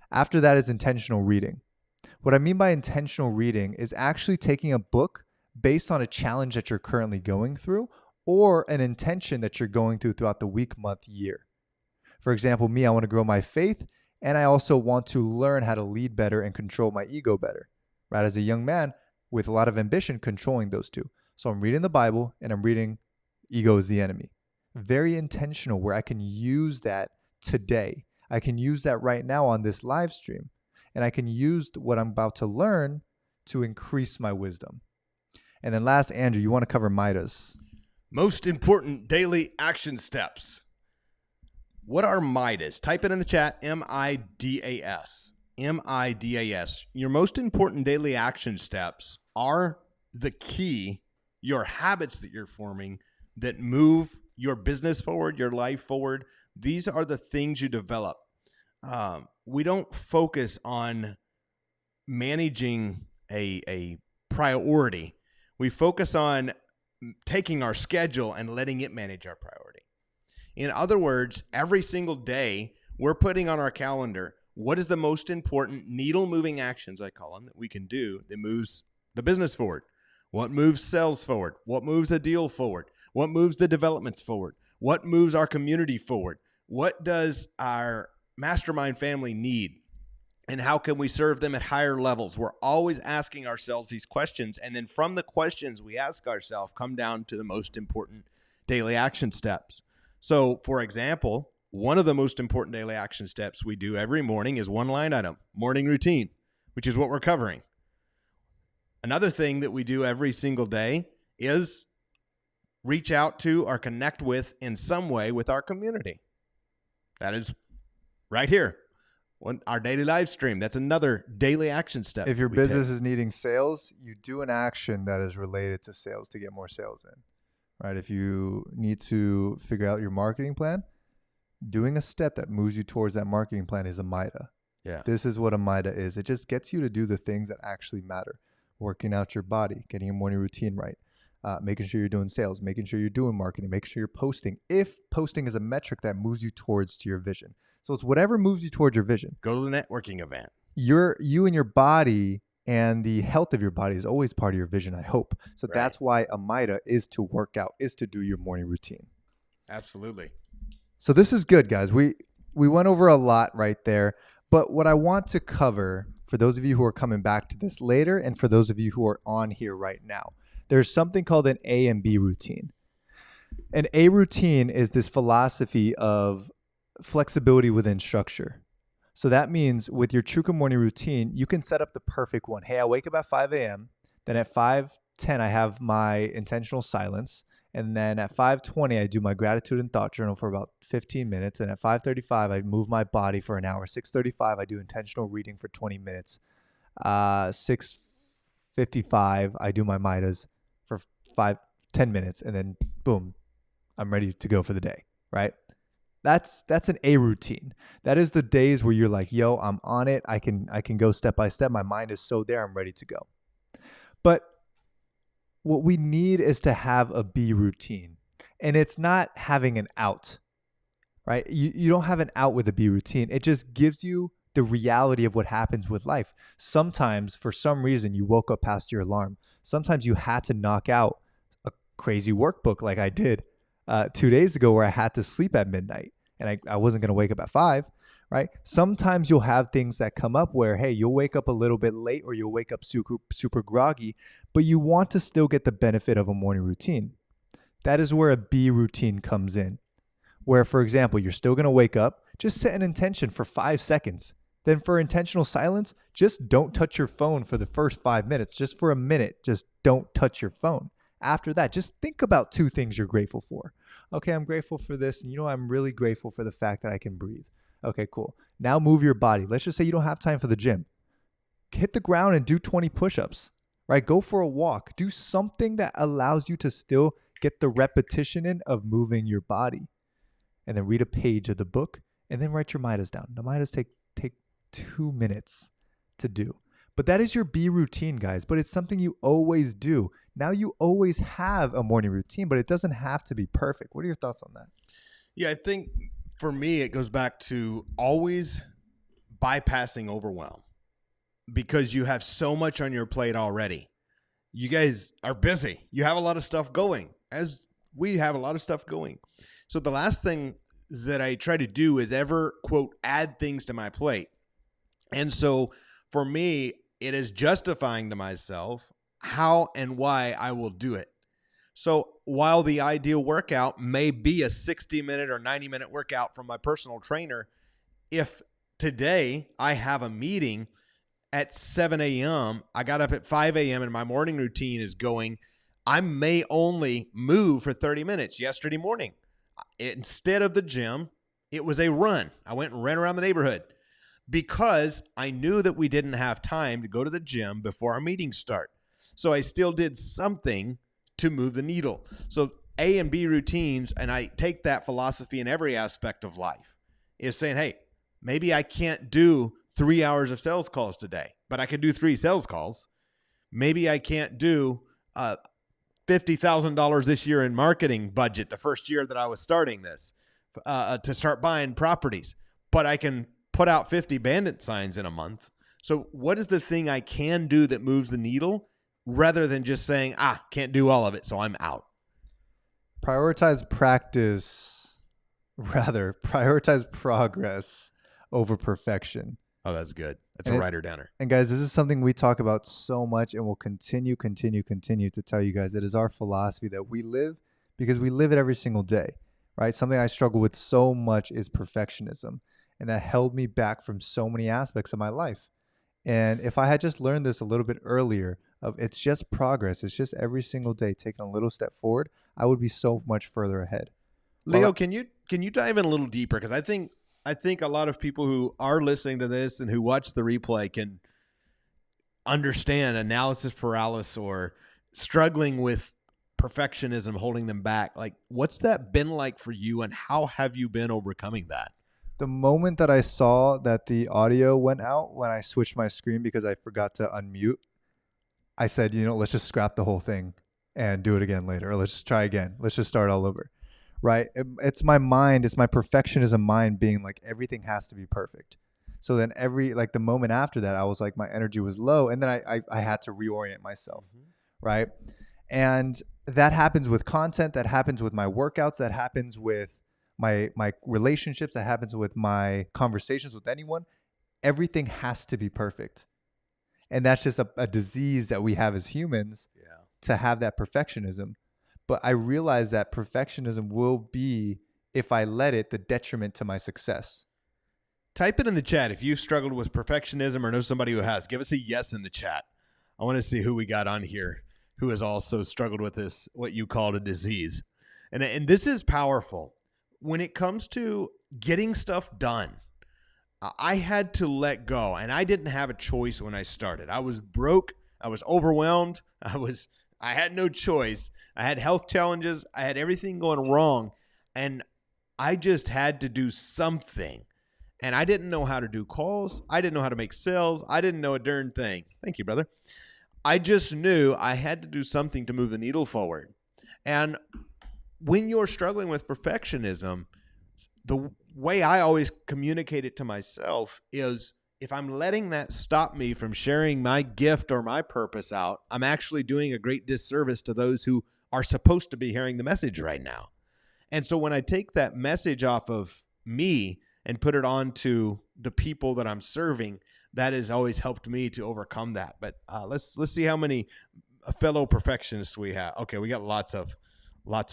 Speaker 1: After that is intentional reading. What I mean by intentional reading is actually taking a book based on a challenge that you're currently going through or an intention that you're going through throughout the week, month, year. For example, me, I want to grow my faith, and I also want to learn how to lead better and control my ego better, right? As a young man with a lot of ambition, controlling those two. So I'm reading the Bible and I'm reading Ego is the Enemy. Very intentional, where I can use that today. I can use that right now on this live stream. And I can use what I'm about to learn to increase my wisdom. And then last, Andrew, you want to cover MIDAs.
Speaker 2: Most important daily action steps. What are MIDAs? Type it in the chat, MIDAS. MIDAS. Your most important daily action steps are the key, your habits that you're forming that move your business forward, your life forward. These are the things you develop. We don't focus on managing a priority. We focus on taking our schedule and letting it manage our priority. In other words, every single day we're putting on our calendar, what is the most important needle moving actions, I call them, that we can do that moves the business forward? What moves sales forward? What moves a deal forward? What moves the developments forward? What moves our community forward? What does our mastermind family need? And how can we serve them at higher levels? We're always asking ourselves these questions. And then from the questions we ask ourselves, come down to the most important daily action steps. So, for example, one of the most important daily action steps we do every morning is one line item, morning routine, which is what we're covering. Another thing that we do every single day is reach out to or connect with in some way with our community. That is right here. Our daily live stream, that's another daily action step.
Speaker 1: If your business is needing sales, you do an action that is related to sales to get more sales in, right? If you need to figure out your marketing plan, doing a step that moves you towards that marketing plan is a MIDA.
Speaker 2: Yeah.
Speaker 1: This is what a MIDA is. It just gets you to do the things that actually matter. Working out your body, getting your morning routine right, making sure you're doing sales, making sure you're doing marketing, making sure you're posting. If posting is a metric that moves you towards to your vision. So it's whatever moves you towards your vision.
Speaker 2: Go to the networking event.
Speaker 1: You and your body and the health of your body is always part of your vision, I hope. So
Speaker 2: Right.
Speaker 1: That's why a MIDA is to work out, is to do your morning routine.
Speaker 2: Absolutely.
Speaker 1: So this is good, guys. We went over a lot right there. But what I want to cover, for those of you who are coming back to this later and for those of you who are on here right now, there's something called an A and B routine. An A routine is this philosophy of flexibility within structure. So that means with your Truca morning routine, you can set up the perfect one. Hey, I wake up at 5 a.m. Then at 5:10, I have my intentional silence. And then at 5:20, I do my gratitude and thought journal for about 15 minutes. And at 5:35, I move my body for an hour. 6:35, I do intentional reading for 20 minutes. 6:55, I do my Midas for 10 minutes. And then boom, I'm ready to go for the day, right? That's an A routine. That is the days where you're like, yo, I'm on it. I can go step by step. My mind is so there. I'm ready to go. But what we need is to have a B routine. And it's not having an out, right? You don't have an out with a B routine. It just gives you the reality of what happens with life. Sometimes, for some reason, you woke up past your alarm. Sometimes you had to knock out a crazy workbook like I did 2 days ago, where I had to sleep at midnight and I wasn't going to wake up at 5, right? Sometimes you'll have things that come up where, hey, you'll wake up a little bit late or you'll wake up super groggy, but you want to still get the benefit of a morning routine. That is where a B routine comes in, where, for example, you're still going to wake up, just set an intention for 5 seconds. Then for intentional silence, just don't touch your phone for the first 5 minutes. Just for a minute, just don't touch your phone. After that, just think about 2 things you're grateful for. Okay, I'm grateful for this. And I'm really grateful for the fact that I can breathe. Okay, cool. Now move your body. Let's just say you don't have time for the gym. Hit the ground and do 20 push-ups, right? Go for a walk. Do something that allows you to still get the repetition in of moving your body. And then read a page of the book and then write your Midas down. The Midas take 2 minutes to do. But that is your B routine, guys. But it's something you always do. Now you always have a morning routine, but it doesn't have to be perfect. What are your thoughts on that?
Speaker 2: Yeah, I think for me, it goes back to always bypassing overwhelm because you have so much on your plate already. You guys are busy. You have a lot of stuff going, as we have a lot of stuff going. So the last thing that I try to do is ever, quote, add things to my plate. And so for me, it is justifying to myself how and why I will do it. So while the ideal workout may be a 60-minute or 90-minute workout from my personal trainer, if today I have a meeting at 7 a.m., I got up at 5 a.m. and my morning routine is going, I may only move for 30 minutes. Yesterday morning, instead of the gym, it was a run. I went and ran around the neighborhood because I knew that we didn't have time to go to the gym before our meetings start. So I still did something to move the needle. So A and B routines, and I take that philosophy in every aspect of life, is saying, hey, maybe I can't do 3 hours of sales calls today, but I can do 3 sales calls. Maybe I can't do $50,000 this year in marketing budget, the first year that I was starting this, to start buying properties, but I can put out 50 bandit signs in a month. So what is the thing I can do that moves the needle rather than just saying, can't do all of it, so I'm out?
Speaker 1: Prioritize progress over perfection.
Speaker 2: Oh, that's good. That's a writer-downer.
Speaker 1: And guys, this is something we talk about so much and will continue to tell you guys. It is our philosophy that we live because we live it every single day, right? Something I struggle with so much is perfectionism. And that held me back from so many aspects of my life. And if I had just learned this a little bit earlier, of it's just progress, it's just every single day taking a little step forward, I would be so much further ahead.
Speaker 2: Leo, can you dive in a little deeper? Because I think a lot of people who are listening to this and who watch the replay can understand analysis paralysis or struggling with perfectionism holding them back. Like, what's that been like for you, and how have you been overcoming that?
Speaker 1: The moment that I saw that the audio went out when I switched my screen because I forgot to unmute, I said, let's just scrap the whole thing and do it again later. Or let's just try again. Let's just start all over, right? It's my mind. It's my perfectionism mind being like, everything has to be perfect. So then the moment after that, I was like, my energy was low. And then I had to reorient myself, right? And that happens with content. That happens with my workouts. That happens with my relationships, that happens with my conversations with anyone. Everything has to be perfect. And that's just a disease that we have as humans, to have that perfectionism. But I realize that perfectionism will be, if I let it, the detriment to my success.
Speaker 2: Type it in the chat if you've struggled with perfectionism or know somebody who has. Give us a yes in the chat. I want to see who we got on here who has also struggled with this, what you called a disease. And this is powerful. When it comes to getting stuff done, I had to let go, and I didn't have a choice when I started. I was broke. I was overwhelmed. I had no choice. I had health challenges. I had everything going wrong, and I just had to do something. And I didn't know how to do calls. I didn't know how to make sales. I didn't know a darn thing. Thank you, brother. I just knew I had to do something to move the needle forward. And when you're struggling with perfectionism, the way I always communicate it to myself is, if I'm letting that stop me from sharing my gift or my purpose out, I'm actually doing a great disservice to those who are supposed to be hearing the message right now. And so when I take that message off of me and put it on to the people that I'm serving, that has always helped me to overcome that. But let's see how many fellow perfectionists we have. Okay, we got lots of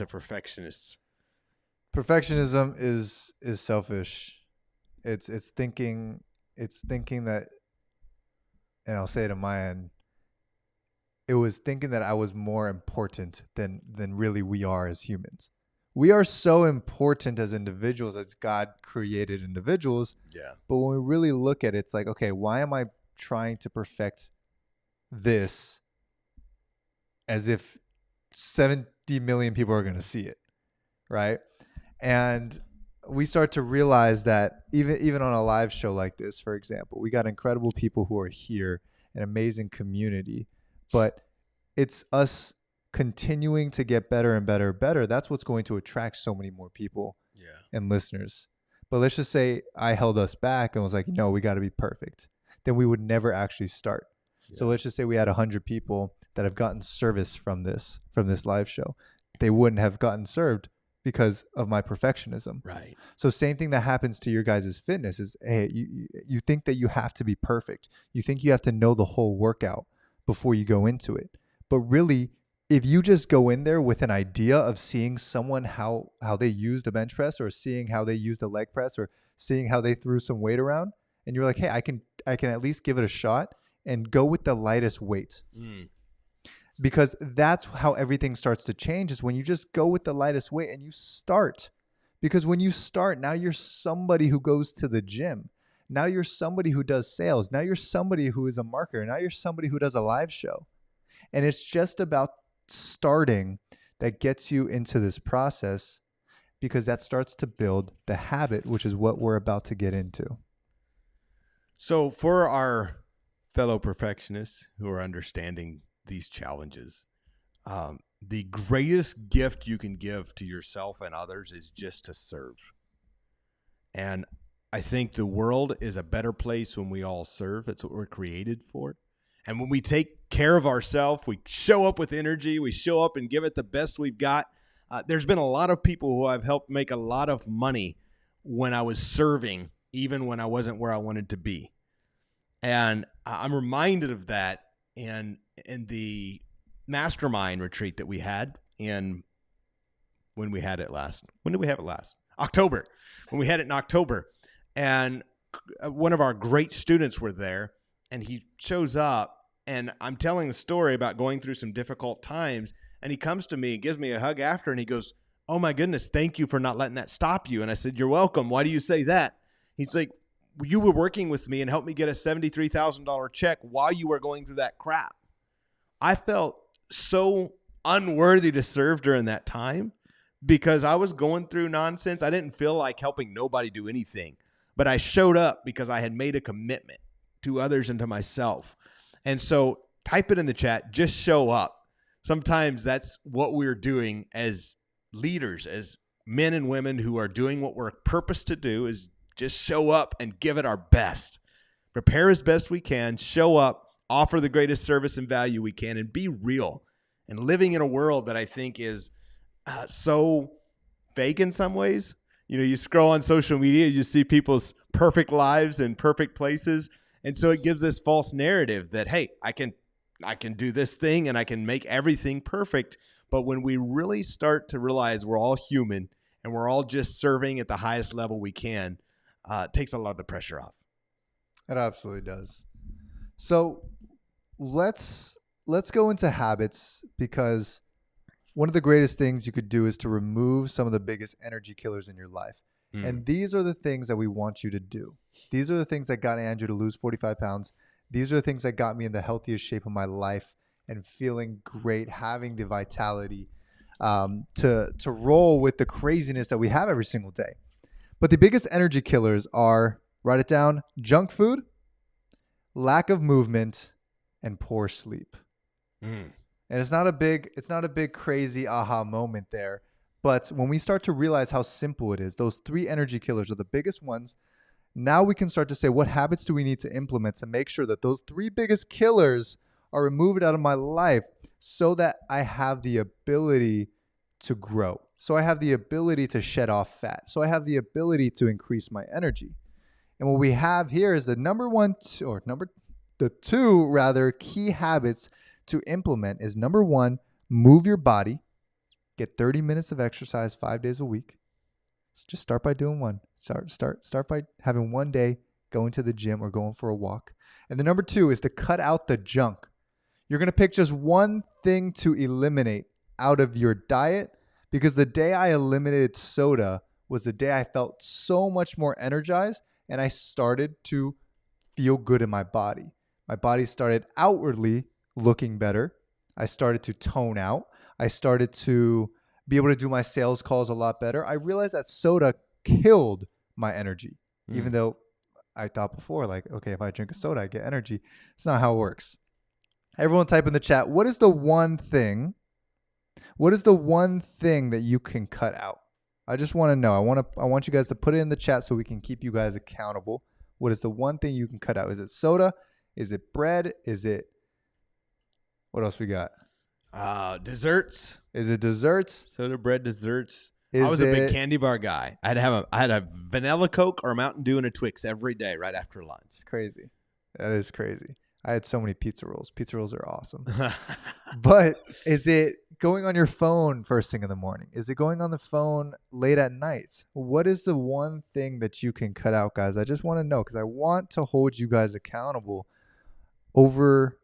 Speaker 2: perfectionists.
Speaker 1: Perfectionism is selfish. It's thinking that, and I'll say it on my end, it was thinking that I was more important than really we are as humans. We are so important as individuals, as God created individuals.
Speaker 2: Yeah.
Speaker 1: But when we really look at it, it's like, okay, why am I trying to perfect this as if 70 million people are going to see it, right? And we start to realize that even on a live show like this, for example, we got incredible people who are here, an amazing community, but it's us continuing to get better and better and better. That's what's going to attract so many more people and listeners. But let's just say I held us back and was like, no, we got to be perfect. Then we would never actually start. Yeah. So let's just say we had 100 people that have gotten service from this live show. They wouldn't have gotten served because of my perfectionism.
Speaker 2: Right.
Speaker 1: So same thing that happens to your guys' fitness is, hey, you think that you have to be perfect. You think you have to know the whole workout before you go into it. But really, if you just go in there with an idea of seeing someone how they used a bench press, or seeing how they used a leg press, or seeing how they threw some weight around, and you're like, hey, I can at least give it a shot and go with the lightest weight. Because that's how everything starts to change, is when you just go with the lightest weight and you start. Because when you start, now you're somebody who goes to the gym. Now you're somebody who does sales. Now you're somebody who is a marketer. Now you're somebody who does a live show. And it's just about starting that gets you into this process, because that starts to build the habit, which is what we're about to get into.
Speaker 2: So for our fellow perfectionists who are understanding these challenges, the greatest gift you can give to yourself and others is just to serve. And I think the world is a better place when we all serve. It's what we're created for. And when we take care of ourselves, we show up with energy, we show up and give it the best we've got. There's been a lot of people who I've helped make a lot of money when I was serving, even when I wasn't where I wanted to be. And I'm reminded of that in the mastermind retreat that we had when we had it last. When did we have it last? October. When we had it in October. And one of our great students were there, and he shows up, and I'm telling the story about going through some difficult times, and he comes to me and gives me a hug after, and he goes, "Oh my goodness, thank you for not letting that stop you." And I said, "You're welcome. Why do you say that?" He's like, "You were working with me and helped me get a $73,000 check while you were going through that crap." I felt so unworthy to serve during that time because I was going through nonsense. I didn't feel like helping nobody do anything, but I showed up because I had made a commitment to others and to myself. And so type it in the chat, just show up. Sometimes that's what we're doing as leaders, as men and women who are doing what we're purposed to do, is just show up and give it our best. Prepare as best we can, show up, offer the greatest service and value we can, and be real. And living in a world that I think is so fake in some ways. You know, you scroll on social media, you see people's perfect lives and perfect places. And so it gives this false narrative that, hey, I can do this thing and I can make everything perfect. But when we really start to realize we're all human and we're all just serving at the highest level we can, it takes a lot of the pressure off.
Speaker 1: It absolutely does. So let's go into habits, because one of the greatest things you could do is to remove some of the biggest energy killers in your life. And these are the things that we want you to do. These are the things that got Andrew to lose 45 pounds. These are the things that got me in the healthiest shape of my life and feeling great, having the vitality to roll with the craziness that we have every single day. But the biggest energy killers are, write it down, junk food, lack of movement, and poor sleep. And it's not a big crazy aha moment there. But when we start to realize how simple it is, those 3 energy killers are the biggest ones. Now we can start to say, what habits do we need to implement to make sure that those 3 biggest killers are removed out of my life so that I have the ability to grow. So I have the ability to shed off fat. So I have the ability to increase my energy. And what we have here is the the 2 key habits to implement is, number 1, move your body. Get 30 minutes of exercise 5 days a week. Just start by doing one. Start by having one day going to the gym or going for a walk. And the number 2 is to cut out the junk. You're going to pick just one thing to eliminate out of your diet, because the day I eliminated soda was the day I felt so much more energized and I started to feel good in my body. My body started outwardly looking better. I started to tone out. I started to be able to do my sales calls a lot better. I realized that soda killed my energy, even though I thought before, like, okay, if I drink a soda, I get energy. It's not how it works. Everyone type in the chat, what is the one thing that you can cut out? I just want to know. I want you guys to put it in the chat so we can keep you guys accountable. What is the one thing you can cut out? Is it soda? Is it bread? Is it, what else we got?
Speaker 2: Desserts.
Speaker 1: Is it desserts?
Speaker 2: Soda, bread, desserts.
Speaker 1: I
Speaker 2: was a big candy bar guy. I had a vanilla Coke or a Mountain Dew and a Twix every day right after lunch.
Speaker 1: It's crazy. That is crazy. I had so many pizza rolls. Pizza rolls are awesome. But is it going on your phone first thing in the morning? Is it going on the phone late at night? What is the one thing that you can cut out, guys? I just want to know, because I want to hold you guys accountable over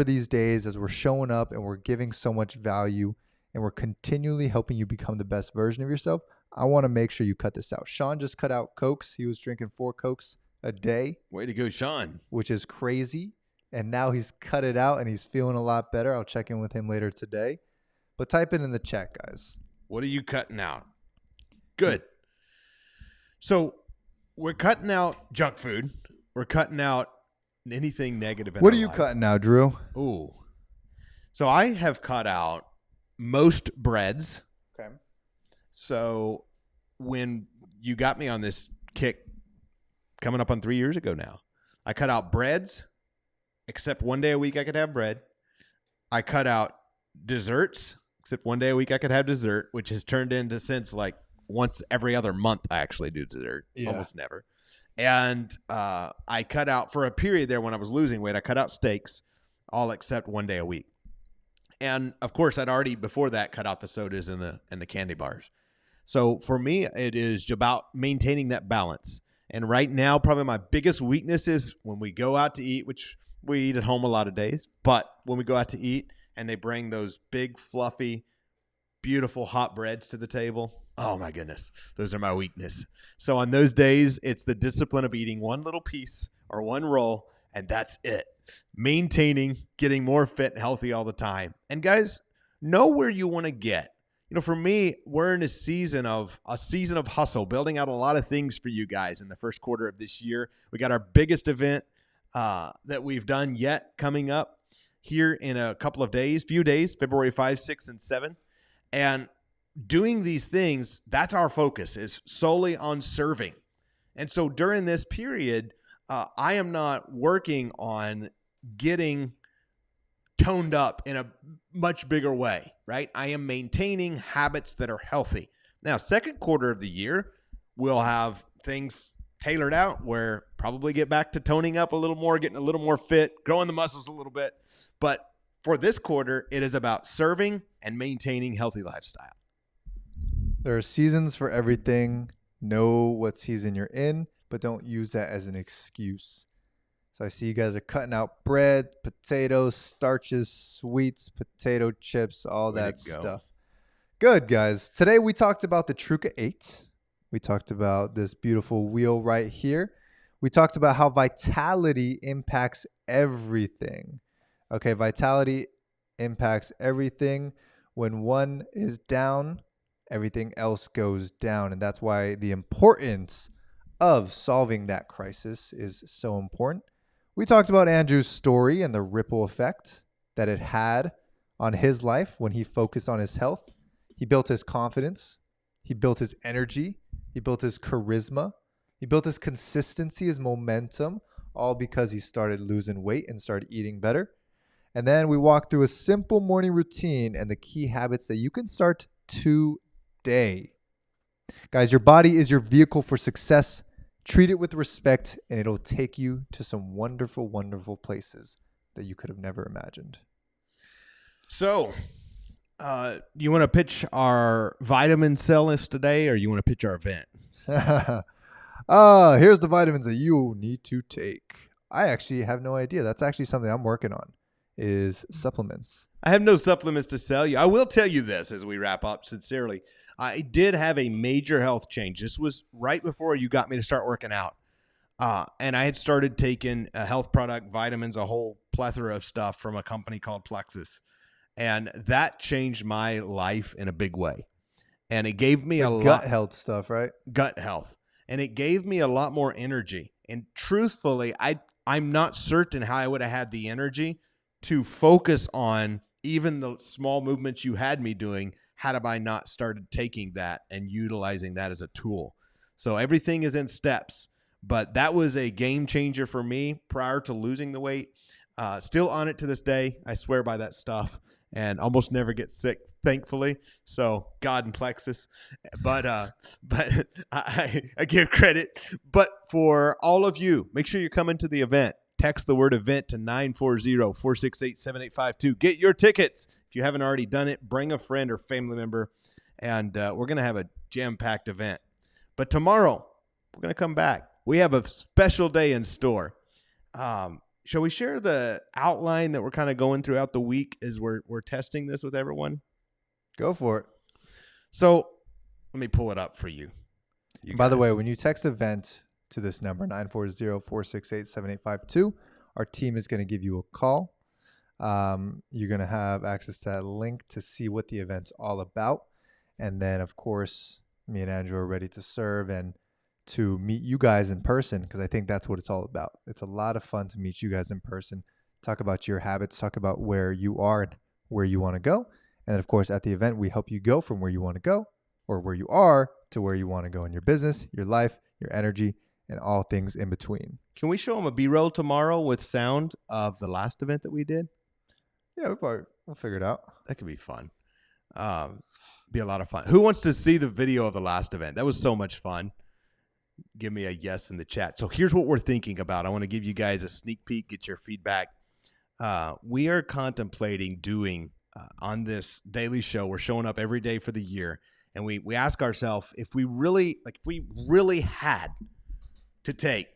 Speaker 1: these days as we're showing up and we're giving so much value and we're continually helping you become the best version of yourself. I want to make sure you cut this out. Sean just cut out Cokes. He was drinking 4 Cokes a day.
Speaker 2: Way to go, Sean.
Speaker 1: Which is crazy. And now he's cut it out and he's feeling a lot better. I'll check in with him later today. But type it in the chat, guys.
Speaker 2: What are you cutting out? Good. So we're cutting out junk food. We're cutting out anything negative in
Speaker 1: What
Speaker 2: our
Speaker 1: are you
Speaker 2: life.
Speaker 1: cutting now, Drew?
Speaker 2: Ooh. So I have cut out most breads.
Speaker 1: Okay.
Speaker 2: So when you got me on this kick coming up on 3 years ago now, I cut out breads, except one day a week I could have bread. I cut out desserts, except one day a week I could have dessert, which has turned into since like once every other month I actually do dessert.
Speaker 1: Yeah.
Speaker 2: Almost never. And I cut out, for a period there when I was losing weight, I cut out steaks, all except one day a week. And of course, I'd already before that cut out the sodas and the candy bars. So for me, it is about maintaining that balance. And right now, probably my biggest weakness is when we go out to eat, which we eat at home a lot of days. But when we go out to eat and they bring those big, fluffy, beautiful hot breads to the table, oh my goodness, those are my weakness. So on those days, it's the discipline of eating one little piece or one roll, and that's it. Maintaining, getting more fit and healthy all the time. And guys, know where you want to get. You know, for me, we're in a season of hustle, building out a lot of things for you guys in the first quarter of this year. We got our biggest event that we've done yet coming up here in a few days, February 5, 6, and 7. And doing these things, that's our focus, is solely on serving. And so during this period, I am not working on getting toned up in a much bigger way, right? I am maintaining habits that are healthy. Now, second quarter of the year, we'll have things tailored out where probably get back to toning up a little more, getting a little more fit, growing the muscles a little bit. But for this quarter, it is about serving and maintaining healthy lifestyle.
Speaker 1: There are seasons for everything. Know what season you're in, but don't use that as an excuse. So I see you guys are cutting out bread, potatoes, starches, sweets, potato chips, all
Speaker 2: Way
Speaker 1: that
Speaker 2: to go.
Speaker 1: stuff. Good, guys. Today we talked about the Truca 8. We talked about this beautiful wheel right here. We talked about how vitality impacts everything. Okay, vitality impacts everything. When one is down, everything else goes down. And that's why the importance of solving that crisis is so important. We talked about Andrew's story and the ripple effect that it had on his life when he focused on his health. He built his confidence. He built his energy. He built his charisma. He built his consistency, his momentum, all because he started losing weight and started eating better. And then we walked through a simple morning routine and the key habits that you can start today. Guys, your body is your vehicle for success. Treat it with respect, and it'll take you to some wonderful, wonderful places that you could have never imagined.
Speaker 2: So, you want to pitch our vitamin sell list today, or you want to pitch our event?
Speaker 1: Here's the vitamins that you need to take. I actually have no idea. That's actually something I'm working on, is supplements.
Speaker 2: I have no supplements to sell you. I will tell you this as we wrap up, sincerely. I did have a major health change. This was right before you got me to start working out. And I had started taking a health product, vitamins, a whole plethora of stuff from a company called Plexus. And that changed my life in a big way. And it gave me a lot.
Speaker 1: Gut health stuff, right?
Speaker 2: Gut health. And it gave me a lot more energy. And truthfully, I'm not certain how I would have had the energy to focus on even the small movements you had me doing had I not started taking that and utilizing that as a tool. So everything is in steps, but that was a game changer for me prior to losing the weight. Still on it to this day. I swear by that stuff and almost never get sick, thankfully. So God and Plexus, but I give credit. But for all of you, make sure you're coming to the event. Text the word event to 940-468-7852. Get your tickets. If you haven't already done it, bring a friend or family member, and we're going to have a jam-packed event. But tomorrow, we're going to come back. We have a special day in store. Shall we share the outline that we're kind of going throughout the week as we're testing this with everyone?
Speaker 1: Go for it.
Speaker 2: So let me pull it up for you.
Speaker 1: By the way, when you text event to this number, 940-468-7852, our team is going to give you a call. You're going to have access to that link to see what the event's all about. And then, of course, me and Andrew are ready to serve and to meet you guys in person, because I think that's what it's all about. It's a lot of fun to meet you guys in person, talk about your habits, talk about where you are and where you want to go. And then, of course, at the event, we help you go from where you want to go or where you are to where you want to go in your business, your life, your energy, and all things in between.
Speaker 2: Can we show them a B-roll tomorrow with sound of the last event that we did?
Speaker 1: Yeah, we'll figure it out.
Speaker 2: That could be fun. Be a lot of fun. Who wants to see the video of the last event? That was so much fun. Give me a yes in the chat. So here's what we're thinking about. I want to give you guys a sneak peek, get your feedback. We are contemplating doing on this daily show. We're showing up every day for the year. And we ask ourselves, if we really had to take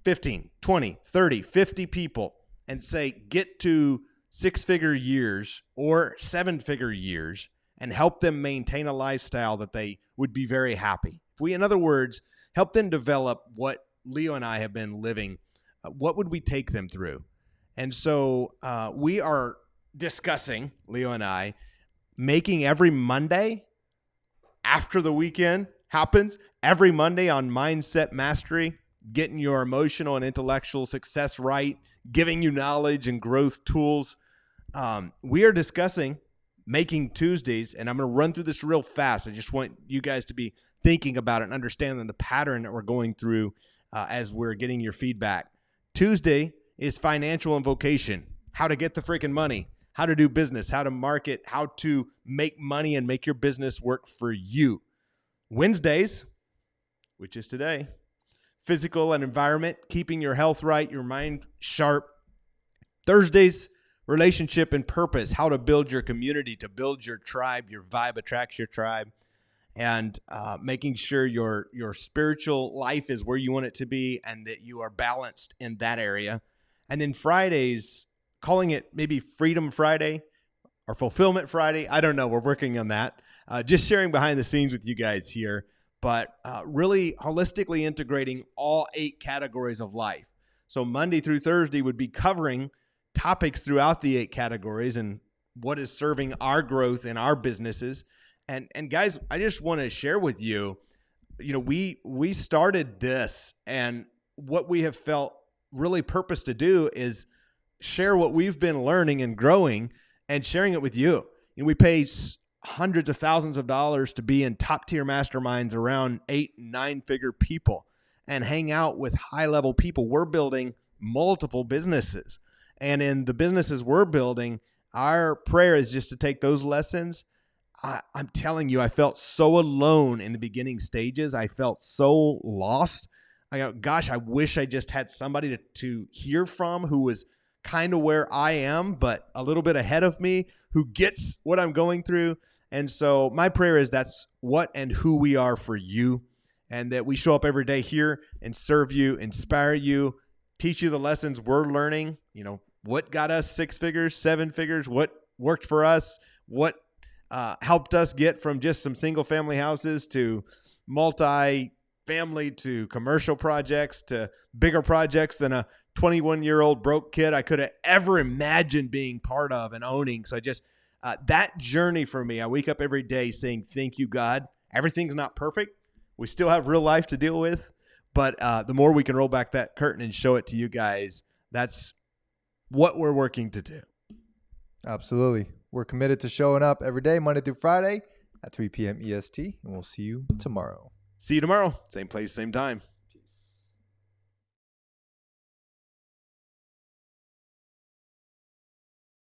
Speaker 2: 15, 20, 30, 50 people and say, get to 6-figure years or 7-figure years and help them maintain a lifestyle that they would be very happy. If we, in other words, help them develop what Leo and I have been living, what would we take them through? And so we are discussing, Leo and I, making every Monday after the weekend happens, every Monday on Mindset Mastery, getting your emotional and intellectual success right, giving you knowledge and growth tools. We are discussing making Tuesdays, and I'm going to run through this real fast. I just want you guys to be thinking about it and understanding the pattern that we're going through as we're getting your feedback. Tuesday is financial and vocation, how to get the freaking money, how to do business, how to market, how to make money and make your business work for you. Wednesdays, which is today, physical and environment, keeping your health right, your mind sharp. Thursdays, relationship and purpose, how to build your community, to build your tribe. Your vibe attracts your tribe. And making sure your spiritual life is where you want it to be and that you are balanced in that area. And then Fridays, calling it maybe Freedom Friday or Fulfillment Friday. I don't know. We're working on that. Just sharing behind the scenes with you guys here, but really holistically integrating all 8 categories of life. So Monday through Thursday would be covering topics throughout the 8 categories and what is serving our growth in our businesses. And guys, I just want to share with you, we started this, and what we have felt really purpose to do is share what we've been learning and growing and sharing it with you. We pay hundreds of thousands of dollars to be in top tier masterminds around 8 and 9-figure people and hang out with high level people. We're building multiple businesses, and in the businesses we're building, our prayer is just to take those lessons. I'm telling you, I felt so alone in the beginning stages. I felt so lost. I go, gosh, I wish I just had somebody to hear from who was kind of where I am, but a little bit ahead of me, who gets what I'm going through. And so my prayer is that's what and who we are for you, and that we show up every day here and serve you, inspire you, teach you the lessons we're learning. What got us 6 figures, 7 figures, what worked for us, what helped us get from just some single family houses to multi-family to commercial projects to bigger projects than a 21-year-old broke kid I could have ever imagined being part of and owning. So I just, that journey for me, I wake up every day saying, thank you, God. Everything's not perfect. We still have real life to deal with. But the more we can roll back that curtain and show it to you guys, that's what we're working to do.
Speaker 1: Absolutely. We're committed to showing up every day, Monday through Friday at 3 p.m. EST, and we'll see you tomorrow.
Speaker 2: See you tomorrow. Same place, same time.